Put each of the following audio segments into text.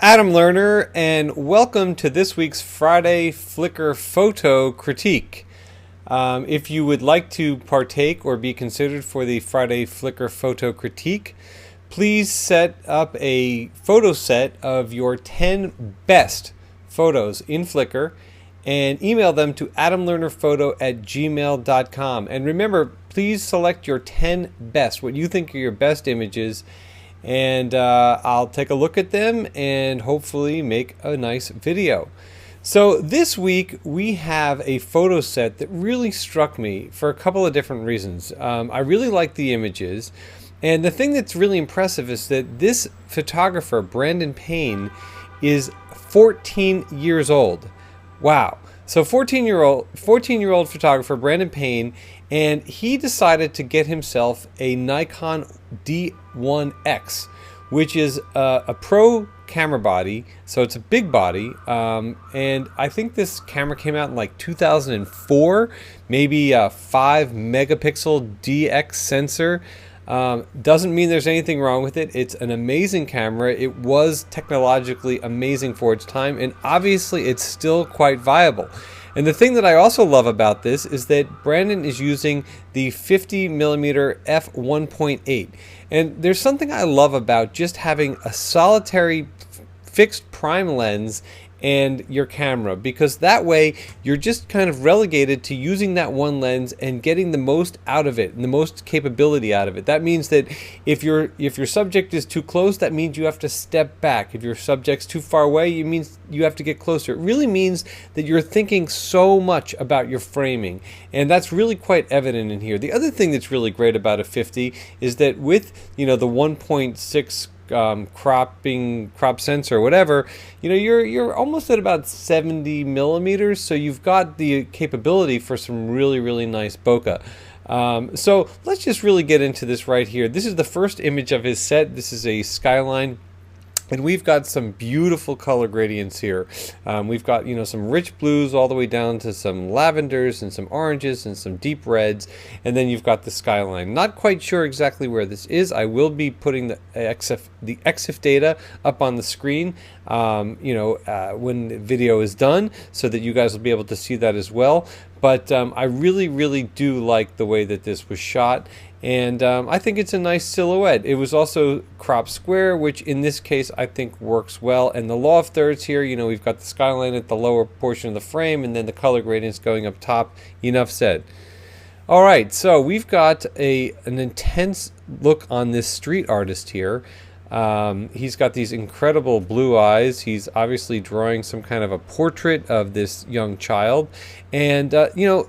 Adam Lerner, and welcome to this week's Friday Flickr photo critique. If you would like to partake or be considered for the Friday Flickr photo critique, please set up a photo set of your 10 best photos in Flickr and email them to adamlernerphoto@gmail.com. And remember, please select your 10 best, what you think are your best images, and I'll take a look at them and hopefully make a nice video. So this week we have a photo set that really struck me for a couple of different reasons. I really like the images, and the thing that's really impressive is that this photographer, Brandon Payne, is 14 years old. Wow. So 14-year-old photographer Brandon Payne, and he decided to get himself a Nikon D1X, which is a pro camera body, so it's a big body, and I think this camera came out in like 2004, maybe a 5 megapixel DX sensor. Doesn't mean there's anything wrong with it. It's an amazing camera. It was technologically amazing for its time, and obviously it's still quite viable. And the thing that I also love about this is that Brandon is using the 50mm f1.8. And there's something I love about just having a solitary fixed prime lens and your camera, because that way you're just kind of relegated to using that one lens and getting the most out of it and the most capability out of it. That means that if your subject is too close, that means you have to step back. If your subject's too far away, it means you have to get closer. It really means that you're thinking so much about your framing, and that's really quite evident in here. The other thing that's really great about a 50 is that with the 1.6 crop sensor, whatever, you're almost at about 70 millimeters, so you've got the capability for some really nice bokeh. So let's just really get into this right here. This is the first image of his set. This is a Skyline, and we've got some beautiful color gradients here. We've got some rich blues all the way down to some lavenders and some oranges and some deep reds, and then you've got the Skyline. Not quite sure exactly where this is. I will be putting the EXIF data up on the screen when the video is done, so that you guys will be able to see that as well. But I really do like the way that this was shot, and I think it's a nice silhouette. It was also crop square, which in this case I think works well. And the law of thirds here, we've got the Skyline at the lower portion of the frame, and then the color gradients going up top. Enough said. All right, so we've got an intense look on this street artist here. He's got these incredible blue eyes. He's obviously drawing some kind of a portrait of this young child. And,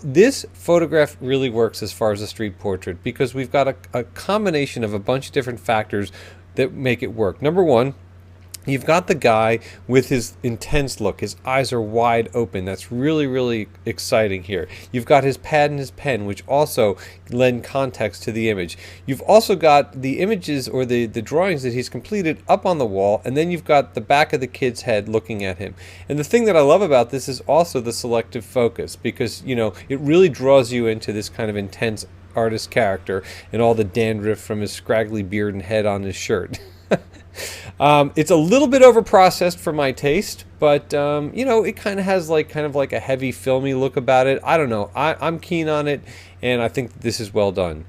this photograph really works as far as a street portrait, because we've got a combination of a bunch of different factors that make it work. Number one, you've got the guy with his intense look. His eyes are wide open. That's really exciting here. You've got his pad and his pen, which also lend context to the image. You've also got the images or the drawings that he's completed up on the wall, and then you've got the back of the kid's head looking at him. And the thing that I love about this is also the selective focus, because, it really draws you into this kind of intense artist character and all the dandruff from his scraggly beard and head on his shirt. It's a little bit over processed for my taste, but it kind of has like a heavy filmy look about it. I don't know. I'm keen on it, and I think this is well done.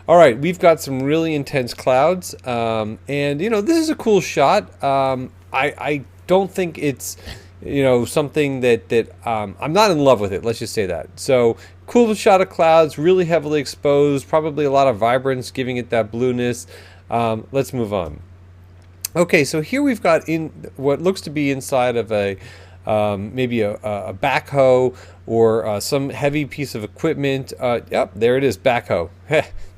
All right, we've got some really intense clouds, and this is a cool shot. I don't think it's something that I'm not in love with it. Let's just say that. So cool shot of clouds, really heavily exposed, probably a lot of vibrance giving it that blueness. Let's move on. Okay, so here we've got in what looks to be inside of maybe a backhoe or some heavy piece of equipment. Yep, there it is, backhoe.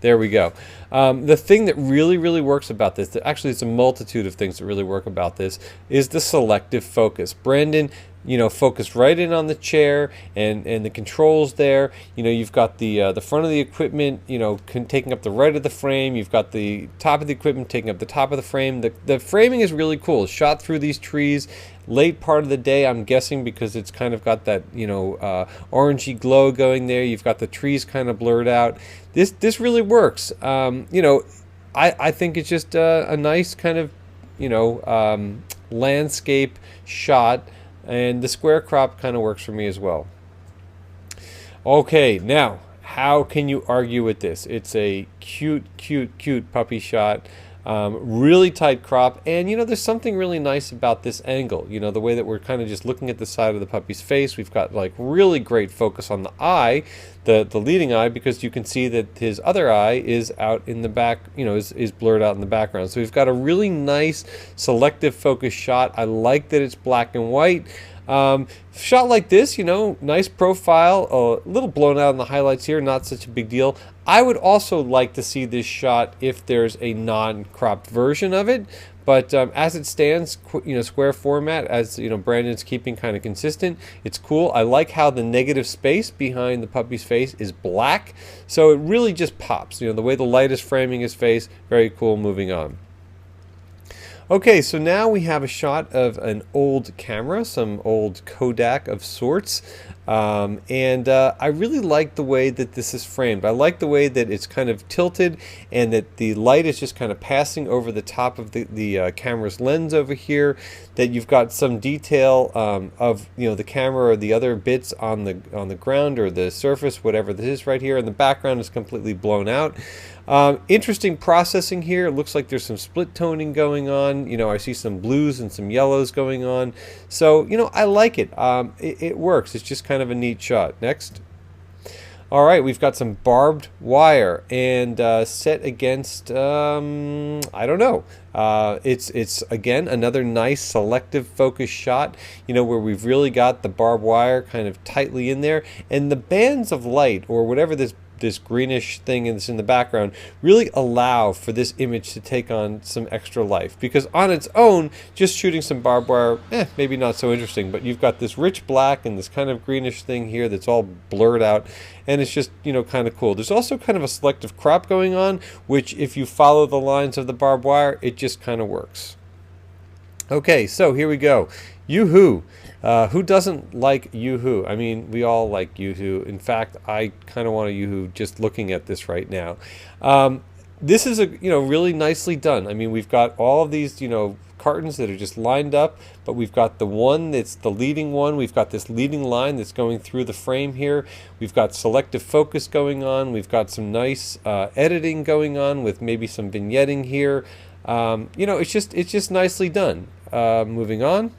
There we go. The thing that really works about this, actually it's a multitude of things that really work about this, is the selective focus. Brandon focused right in on the chair and the controls there. You've got the front of the equipment, taking up the right of the frame. You've got the top of the equipment taking up the top of the frame. The framing is really cool. It's shot through these trees, late part of the day, I'm guessing, because it's kind of got that, orangey glow going there. You've got the trees kind of blurred out. This really works. I think it's just a nice kind of, landscape shot, and the square crop kind of works for me as well. Okay, now how can you argue with this? It's a cute, cute, cute puppy shot. Really tight crop, and there's something really nice about this angle. The way that we're kind of just looking at the side of the puppy's face. We've got like really great focus on the eye, the leading eye, because you can see that his other eye is out in the back, is blurred out in the background. So we've got a really nice selective focus shot. I like that it's black and white. Shot like this, nice profile, a little blown out in the highlights here, not such a big deal. I would also like to see this shot if there's a non-cropped version of it, but as it stands, square format, as Brandon's keeping kind of consistent, it's cool. I like how the negative space behind the puppy's face is black, so it really just pops. The way the light is framing his face, very cool. Moving on. Okay, so now we have a shot of an old camera, some old Kodak of sorts, and I really like the way that this is framed. I like the way that it's kind of tilted and that the light is just kind of passing over the top of the camera's lens over here, that you've got some detail of the camera or the other bits on the ground or the surface, whatever this is right here, and the background is completely blown out. Interesting processing here. It looks like there's some split toning going on. I see some blues and some yellows going on. So, I like it. It works. It's just kind of a neat shot. Next. All right, we've got some barbed wire and set against, I don't know. It's again another nice selective focus shot, where we've really got the barbed wire kind of tightly in there, and the bands of light, or whatever this greenish thing that's in the background, really allow for this image to take on some extra life, because on its own, just shooting some barbed wire, maybe not so interesting, but you've got this rich black and this kind of greenish thing here that's all blurred out, and it's just kind of cool. There's also kind of a selective crop going on, which if you follow the lines of the barbed wire, it just kind of works. Okay, so here we go. Yoo-hoo. Who doesn't like Yoo-hoo? I mean, we all like Yoo-hoo. In fact, I kind of want a Yoo-hoo just looking at this right now. This is really nicely done. I mean, we've got all of these cartons that are just lined up, but we've got the one that's the leading one. We've got this leading line that's going through the frame here. We've got selective focus going on. We've got some nice editing going on with maybe some vignetting here. It's just nicely done. Moving on.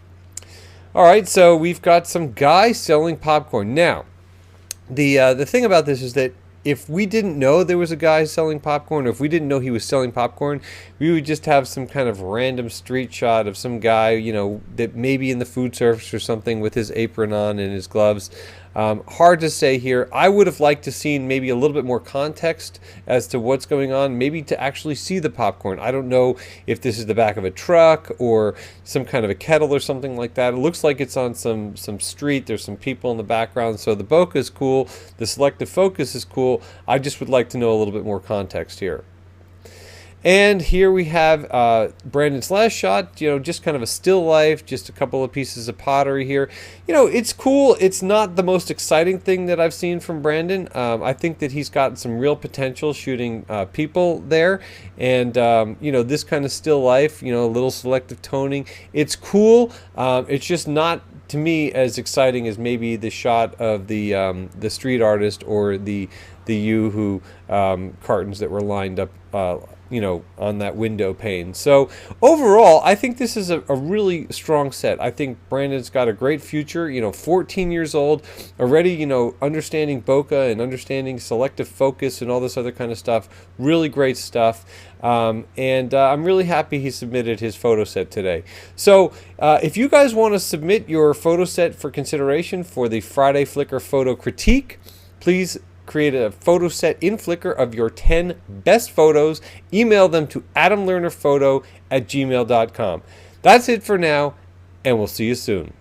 All right, so we've got some guy selling popcorn. Now, the thing about this is that if we didn't know there was a guy selling popcorn, or if we didn't know he was selling popcorn, we would just have some kind of random street shot of some guy, that maybe in the food service or something with his apron on and his gloves. Hard to say here. I would have liked to seen maybe a little bit more context as to what's going on, maybe to actually see the popcorn. I don't know if this is the back of a truck or some kind of a kettle or something like that. It looks like it's on some street. There's some people in the background. So the bokeh is cool. The selective focus is cool. I just would like to know a little bit more context here. And here we have Brandon's last shot, just kind of a still life, just a couple of pieces of pottery here. It's cool. It's not the most exciting thing that I've seen from Brandon. I think that he's got some real potential shooting people there. And, this kind of still life, a little selective toning. It's cool. It's just not, to me, as exciting as maybe the shot of the street artist or the Yoo-hoo cartons that were lined up on that window pane. So overall, I think this is a really strong set. I think Brandon's got a great future. 14 years old, already, understanding bokeh and understanding selective focus and all this other kind of stuff. Really great stuff. And I'm really happy he submitted his photo set today. So if you guys want to submit your photo set for consideration for the Friday Flickr photo critique, please create a photo set in Flickr of your 10 best photos. Email them to adamlernerphoto@gmail.com. That's it for now, and we'll see you soon.